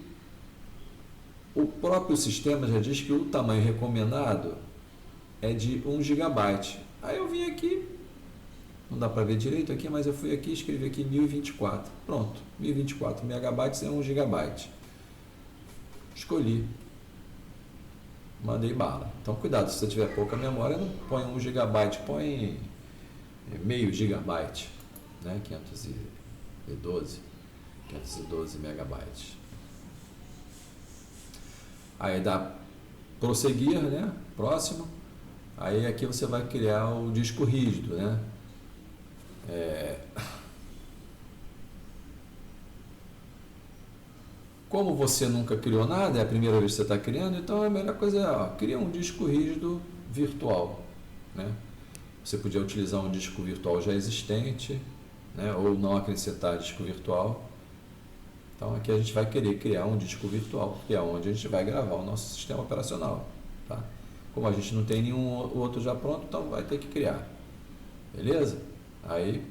o próprio sistema já diz que o tamanho recomendado é de 1 GB. Aí eu vim aqui, não dá para ver direito aqui, mas eu fui aqui e escrevi aqui 1024. Pronto, 1024 megabytes é 1 GB. Escolhi. Mandei bala. Então cuidado, se você tiver pouca memória, não põe 1 GB, põe meio gigabyte, né? 512 megabytes. Aí dá prosseguir, né? Próximo. Aí aqui você vai criar o disco rígido, né? Como você nunca criou nada, é a primeira vez que você está criando, então a melhor coisa é cria um disco rígido virtual, né? Você podia utilizar um disco virtual já existente, né? Ou não acrescentar disco virtual. Então aqui a gente vai querer criar um disco virtual, que é onde a gente vai gravar o nosso sistema operacional, tá? Como a gente não tem nenhum outro já pronto, então vai ter que criar. Beleza? Aí,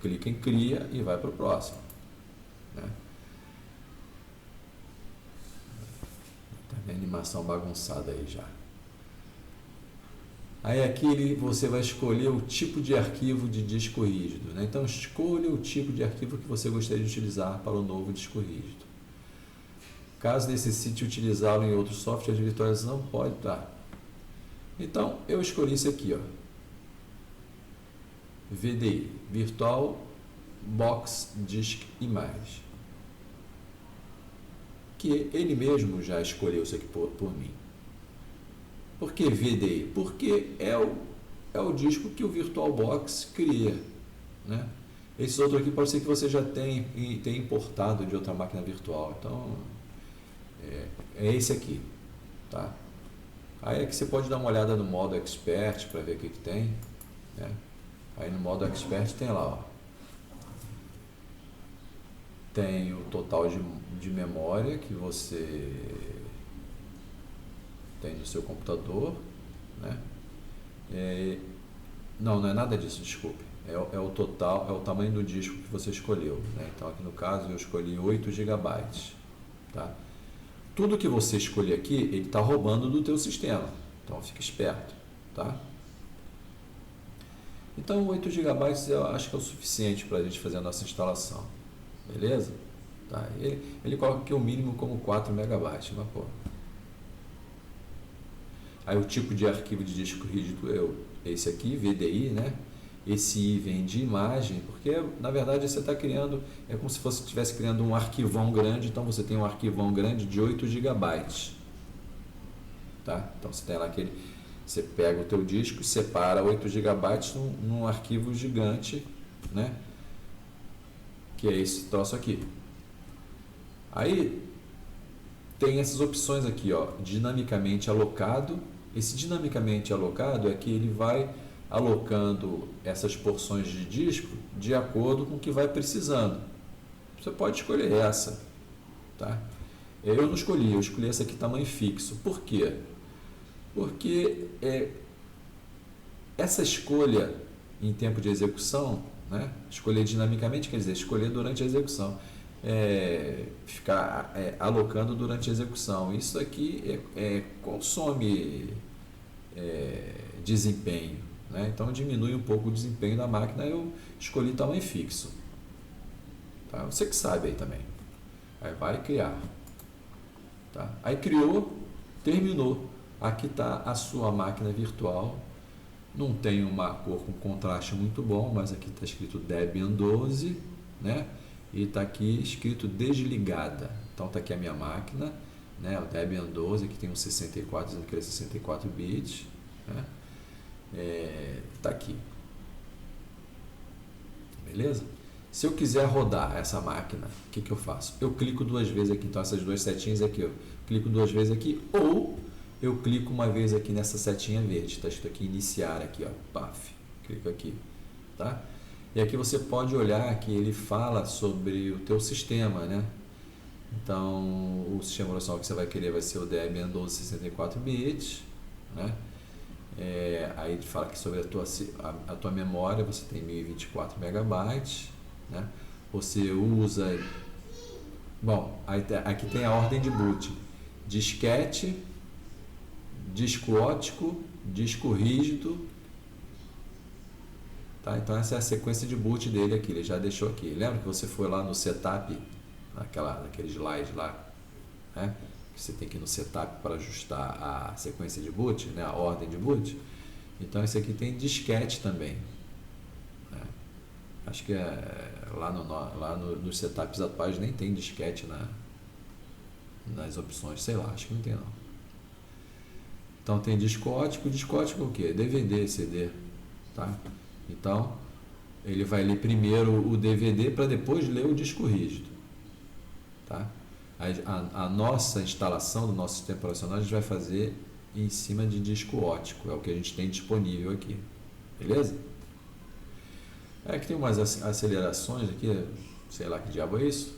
clica em cria e vai para o próximo. Né? Tá a animação bagunçada aí já. Aí aqui você vai escolher o tipo de arquivo de disco rígido. Né? Então escolha o tipo de arquivo que você gostaria de utilizar para o novo disco rígido. Caso necessite utilizá-lo em outro software de virtualização, pode estar. Então, eu escolhi esse aqui, ó. VDI, Virtual Box Disk Image. Que ele mesmo já escolheu isso aqui por mim. Por que VDI? Porque é o disco que o VirtualBox cria. Né? Esses outros aqui pode ser que você já tenha importado de outra máquina virtual. Então, é esse aqui, tá? Aí é que você pode dar uma olhada no modo Expert para ver o que tem, né? Aí no modo Expert tem lá, ó, tem o total de memória que você tem no seu computador, né? Não é nada disso, desculpe. É o total, é o tamanho do disco que você escolheu, né? Então aqui no caso eu escolhi 8 GB, tá? Tudo que você escolher aqui, ele está roubando do teu sistema, então fica esperto, tá? Então 8 GB eu acho que é o suficiente para a gente fazer a nossa instalação, beleza? Tá? Ele coloca aqui o mínimo como 4 MB, mas pô. Aí o tipo de arquivo de disco rígido é esse aqui, VDI, né? Esse I vem de imagem, porque na verdade você está criando, é como se você estivesse criando um arquivão grande, então você tem um arquivão grande de 8 GB. Tá? Então você tem lá você pega o teu disco e separa 8 GB num arquivo gigante, né? Que é esse troço aqui. Aí tem essas opções aqui, ó, dinamicamente alocado. Esse dinamicamente alocado é que ele vai alocando essas porções de disco de acordo com o que vai precisando. Você pode escolher essa, tá? Eu não escolhi, eu escolhi essa aqui tamanho fixo. Por quê? Porque essa escolha em tempo de execução, né? Escolher dinamicamente quer dizer escolher durante a execução, ficar alocando durante a execução. Isso aqui consome desempenho, né? Então diminui um pouco o desempenho da máquina. Eu escolhi tamanho fixo, tá? Você que sabe aí também. Aí vai criar, tá? Aí criou, terminou. Aqui está a sua máquina virtual. Não tem uma cor com contraste muito bom, mas aqui está escrito Debian 12, né? E está aqui escrito desligada. Então está aqui a minha máquina, né? O Debian 12, que tem um 64, dizendo que ele é 64 bits, né? Tá aqui, beleza? Se eu quiser rodar essa máquina, o que eu faço? Eu clico duas vezes aqui, então essas duas setinhas aqui, eu clico duas vezes aqui, ou eu clico uma vez aqui nessa setinha verde, tá escrito aqui iniciar aqui, ó, paf, clico aqui, tá? E aqui você pode olhar que ele fala sobre o teu sistema, né? Então o sistema operacional que você vai querer vai ser o Debian 12 64 bits, né? Aí fala que sobre a tua memória você tem 1024 megabytes, né? Você usa, bom, aqui tem a ordem de boot: disquete, disco óptico, disco rígido, tá? Então essa é a sequência de boot dele aqui, ele já deixou aqui. Lembra que você foi lá no setup, naquele slide lá, né? Você tem que ir no setup para ajustar a sequência de boot, né? A ordem de boot. Então esse aqui tem disquete também, né? Acho que lá nos setups atuais nem tem disquete nas opções, sei lá, acho que não tem não. Então tem disco óptico é o que? DVD, CD, tá? Então ele vai ler primeiro o DVD para depois ler o disco rígido, tá? A nossa instalação do nosso sistema operacional a gente vai fazer em cima de disco óptico, é o que a gente tem disponível aqui, beleza? Aqui tem umas acelerações aqui, sei lá que diabo é isso,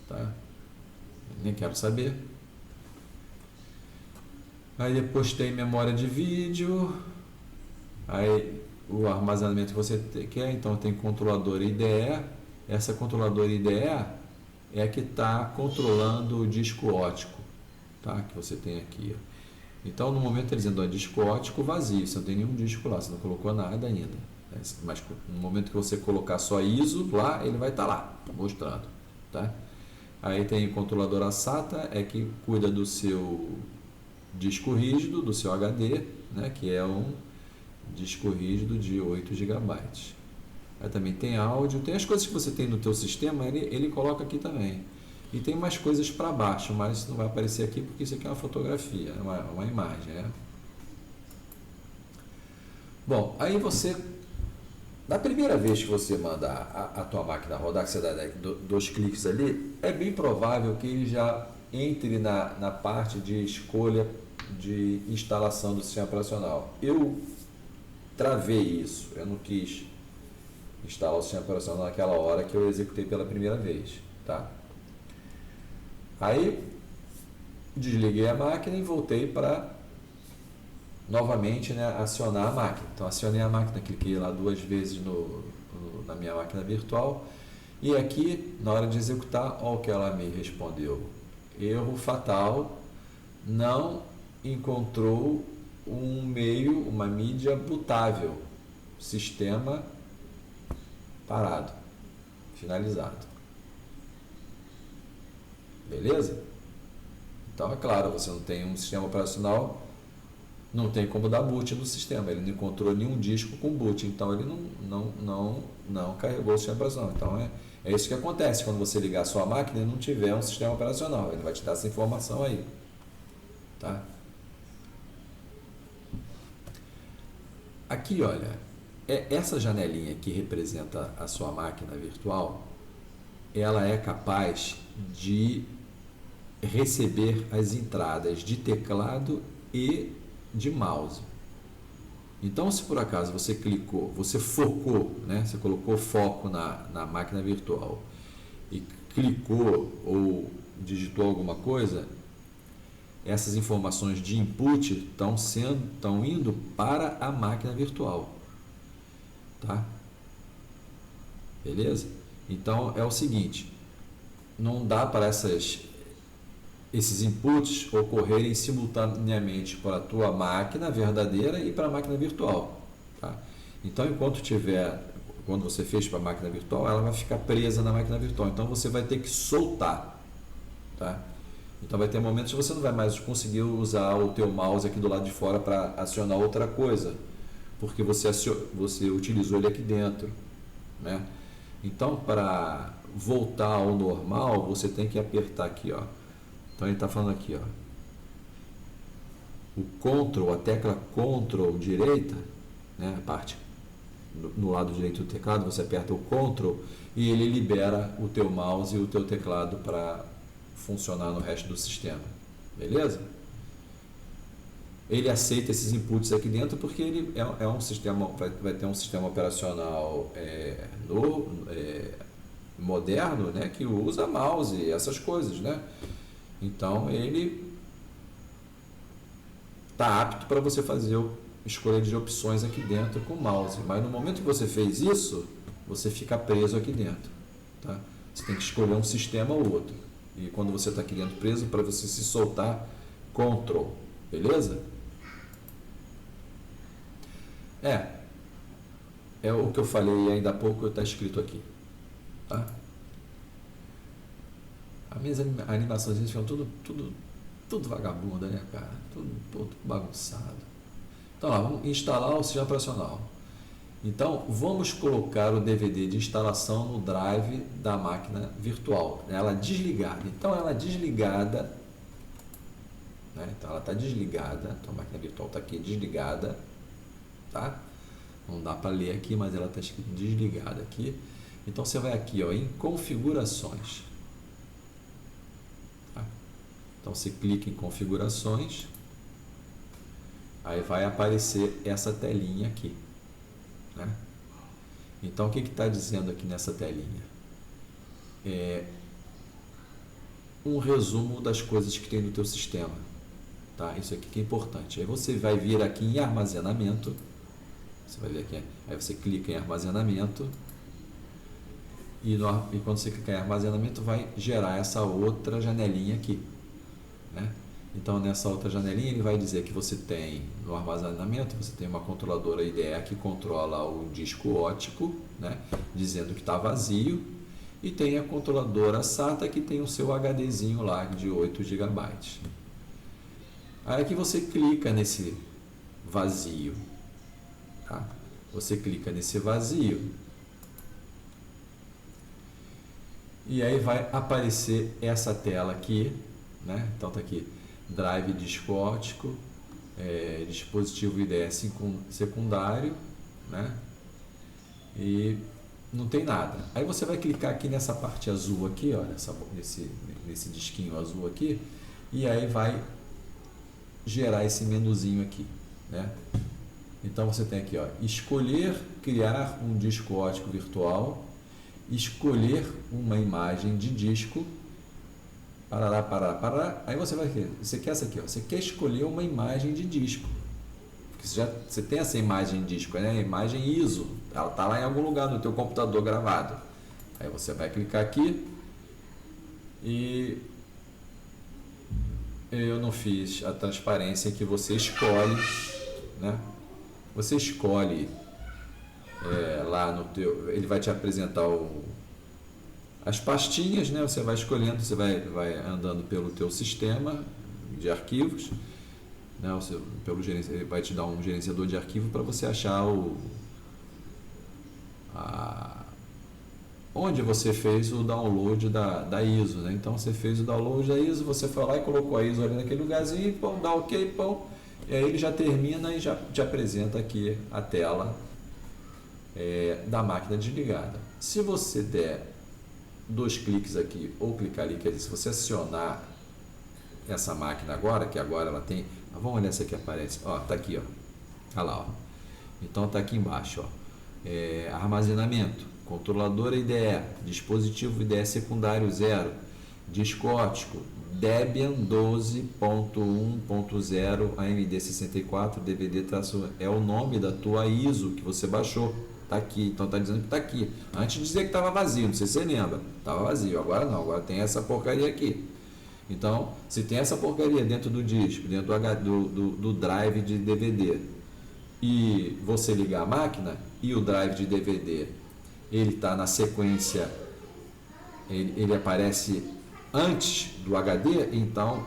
tá? Nem quero saber. Aí depois tem memória de vídeo, aí o armazenamento que você quer, então tem controlador IDE. Essa controladora IDE é a que está controlando o disco óptico, tá? Que você tem aqui, ó. Então no momento ele dizendo disco óptico vazio, você não tem nenhum disco lá, você não colocou nada ainda, mas no momento que você colocar só ISO lá, ele vai estar lá mostrando, tá? Aí tem o controlador SATA, que cuida do seu disco rígido, do seu HD, né? Que é um disco rígido de 8 GB. Aí também tem áudio, tem as coisas que você tem no teu sistema, ele coloca aqui também. E tem mais coisas para baixo, mas não vai aparecer aqui porque isso aqui é uma fotografia, é uma imagem, né? Bom, aí você, na primeira vez que você manda a tua máquina rodar, que você dá dois cliques ali, é bem provável que ele já entre na parte de escolha de instalação do sistema operacional. Eu travei isso, eu não quis instalar o sistema operacional naquela hora que eu executei pela primeira vez, tá? Aí desliguei a máquina e voltei para novamente, né, acionar a máquina. Então acionei a máquina, cliquei lá 2 vezes na minha máquina virtual e aqui na hora de executar, olha o que ela me respondeu: erro fatal, não encontrou um meio, uma mídia bootável, sistema parado, finalizado. Beleza? Então é claro, você não tem um sistema operacional, não tem como dar boot no sistema, ele não encontrou nenhum disco com boot, então ele não carregou o sistema operacional. Então é isso que acontece quando você ligar a sua máquina e não tiver um sistema operacional, ele vai te dar essa informação aí, tá? Aqui, olha, essa janelinha que representa a sua máquina virtual, ela é capaz de receber as entradas de teclado e de mouse. Então, se por acaso você clicou, você focou, né? Você colocou foco na máquina virtual e clicou ou digitou alguma coisa, essas informações de input estão indo para a máquina virtual, tá? Beleza? Então é o seguinte, não dá para esses inputs ocorrerem simultaneamente para a tua máquina verdadeira e para a máquina virtual, tá? Então quando você fez para a máquina virtual, ela vai ficar presa na máquina virtual, então você vai ter que soltar, tá? Então vai ter momentos que você não vai mais conseguir usar o teu mouse aqui do lado de fora para acionar outra coisa, porque você utilizou ele aqui dentro, né? Então, para voltar ao normal, você tem que apertar aqui, ó. Então ele está falando aqui, ó, o Ctrl, a tecla Ctrl direita, né, a parte no lado direito do teclado, você aperta o Ctrl e ele libera o teu mouse e o teu teclado para funcionar no resto do sistema, beleza? Ele aceita esses inputs aqui dentro porque ele é um sistema, vai ter um sistema operacional moderno, né, que usa mouse e essas coisas, né? Então ele está apto para você fazer escolha de opções aqui dentro com o mouse, mas no momento que você fez isso, você fica preso aqui dentro, tá? Você tem que escolher um sistema ou outro, e quando você está aqui dentro preso, para você se soltar, Ctrl, beleza? É o que eu falei ainda há pouco, está escrito aqui, tá? As minhas animações ficam tudo vagabunda, né, cara? Tudo bagunçado. Então lá, vamos instalar o sistema operacional. Então vamos colocar o DVD de instalação no drive da máquina virtual, né? Ela desligada. Então ela desligada, né? Então ela está desligada, então a máquina virtual está aqui desligada, tá? Não dá para ler aqui, mas ela está escrito desligada aqui. Então você vai aqui, ó, em configurações. Tá? Então você clica em configurações, aí vai aparecer essa telinha aqui, né? Então o que está dizendo aqui nessa telinha? É um resumo das coisas que tem no teu sistema, tá? Isso aqui que é importante. Aí você vai vir aqui em armazenamento, você vai ver aqui, aí você clica em armazenamento e quando você clicar em armazenamento vai gerar essa outra janelinha aqui, né? Então nessa outra janelinha ele vai dizer que você tem no armazenamento, você tem uma controladora IDE que controla o disco óptico, né, dizendo que está vazio, e tem a controladora SATA que tem o seu HDzinho lá de 8 GB. Aí aqui você clica nesse vazio, tá? Você clica nesse vazio e aí vai aparecer essa tela aqui, né? Então tá aqui, drive disco óptico, dispositivo IDE secundário, né? E não tem nada. Aí você vai clicar aqui nessa parte azul aqui, ó, nesse disquinho azul aqui, e aí vai gerar esse menuzinho aqui, né? Então você tem aqui, ó, escolher criar um disco óptico virtual, escolher uma imagem de disco, parará. Aí você vai ver, você quer essa aqui, ó, você quer escolher uma imagem de disco. Porque você tem essa imagem de disco, né? A imagem ISO, ela está lá em algum lugar no teu computador gravado. Aí você vai clicar aqui e eu não fiz a transparência que você escolhe, né? Você escolhe lá no teu, ele vai te apresentar as pastinhas, né? Você vai escolhendo, você vai andando pelo teu sistema de arquivos, né? Ele vai te dar um gerenciador de arquivo para você achar onde você fez o download da ISO, né? Então você fez o download da ISO, você foi lá e colocou a ISO ali naquele lugarzinho, pô, dá ok, pô, e aí ele já termina e já te apresenta aqui a tela da máquina desligada. Se você der 2 cliques aqui ou clicar ali, quer dizer, se você acionar essa máquina agora, que agora ela tem, vamos olhar essa aqui aparece, ó, tá aqui, ó, olha lá, ó. Então tá aqui embaixo, ó, armazenamento, controlador IDE, dispositivo IDE secundário 0, disco óptico, Debian 12.1.0 AMD64 DVD é o nome da tua ISO que você baixou. Tá aqui, então tá dizendo que tá aqui. Antes de dizer que estava vazio, não sei se você lembra, estava vazio, agora não, agora tem essa porcaria aqui. Então, se tem essa porcaria dentro do disco, dentro do drive de DVD, e você ligar a máquina e o drive de DVD, ele está na sequência, ele aparece antes do HD, então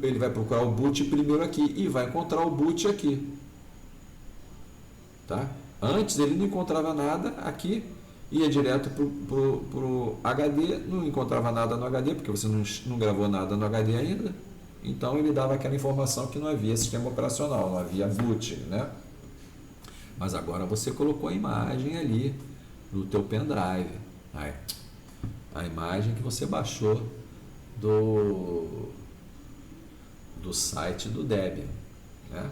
ele vai procurar o boot primeiro aqui e vai encontrar o boot aqui. Tá? Antes ele não encontrava nada aqui, ia direto para o HD, não encontrava nada no HD, porque você não gravou nada no HD ainda, então ele dava aquela informação que não havia sistema operacional, não havia boot, né? Mas agora você colocou a imagem ali no teu pendrive, a imagem que você baixou do site do Debian, né?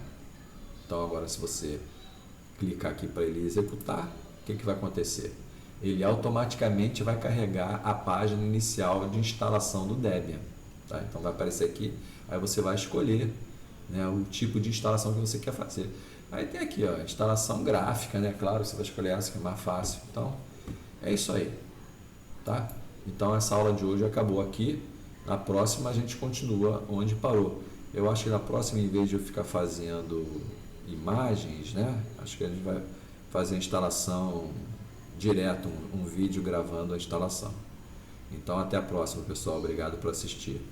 Então agora se você clicar aqui para ele executar, o que vai acontecer? Ele automaticamente vai carregar a página inicial de instalação do Debian. Tá? Então vai aparecer aqui, aí você vai escolher, né, o tipo de instalação que você quer fazer. Aí tem aqui, ó, instalação gráfica, né? Claro, você vai escolher essa que é mais fácil. Então, é isso aí. Tá? Então essa aula de hoje acabou aqui. Na próxima a gente continua onde parou. Eu acho que na próxima, em vez de eu ficar fazendo imagens, né? Acho que a gente vai fazer a instalação direto, um vídeo gravando a instalação. Então até a próxima, pessoal. Obrigado por assistir.